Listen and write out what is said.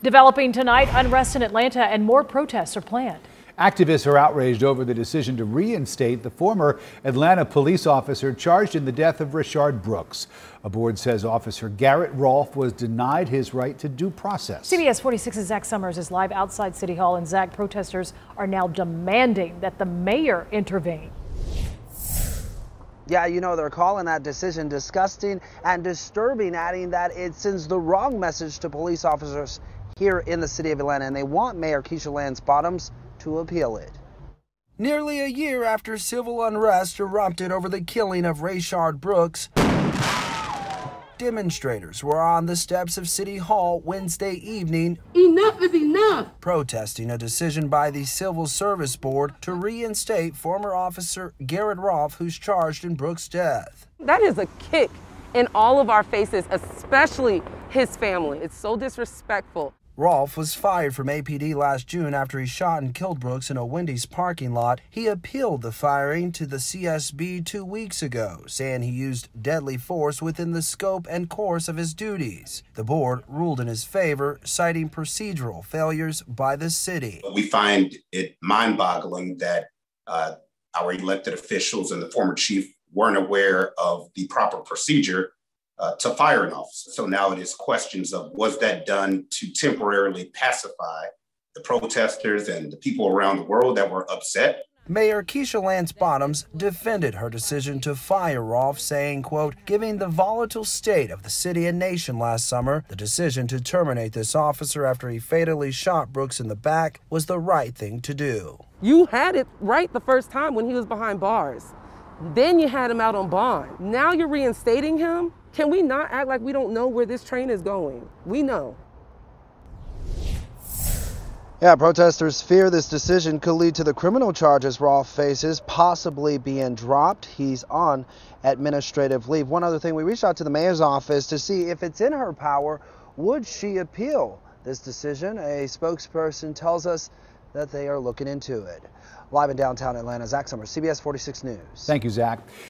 Developing tonight, unrest in Atlanta and more protests are planned. Activists are outraged over the decision to reinstate the former Atlanta police officer charged in the death of Rayshard Brooks. A board says Officer Garrett Rolfe was denied his right to due process. CBS 46's Zach Summers is live outside City Hall, and Zach, protesters are now demanding that the mayor intervene. Yeah, you know, they're calling that decision disgusting and disturbing, adding that it sends the wrong message to police officers here in the city of Atlanta, and they want Mayor Keisha Lance Bottoms to appeal it. Nearly a year after civil unrest erupted over the killing of Rayshard Brooks, demonstrators were on the steps of City Hall Wednesday evening. Enough is enough! Protesting a decision by the Civil Service Board to reinstate former officer Garrett Rolfe, who's charged in Brooks' death. That is a kick in all of our faces, especially his family. It's so disrespectful. Rolfe was fired from APD last June after he shot and killed Brooks in a Wendy's parking lot. He appealed the firing to the CSB 2 weeks ago, saying he used deadly force within the scope and course of his duties. The board ruled in his favor, citing procedural failures by the city. We find it mind-boggling that our elected officials and the former chief weren't aware of the proper procedure to fire an officer. So now it is questions of, was that done to temporarily pacify the protesters and the people around the world that were upset? Mayor Keisha Lance Bottoms defended her decision to fire Rolfe, saying, quote, given the volatile state of the city and nation last summer, the decision to terminate this officer after he fatally shot Brooks in the back was the right thing to do. You had it right the first time when he was behind bars. Then you had him out on bond. Now you're reinstating him? Can we not act like we don't know where this train is going? We know. Yeah, protesters fear this decision could lead to the criminal charges Rolfe faces possibly being dropped. He's on administrative leave. One other thing, we reached out to the mayor's office to see if it's in her power, would she appeal this decision? A spokesperson tells us that they are looking into it. Live in downtown Atlanta, Zach Summers, CBS 46 News. Thank you, Zach.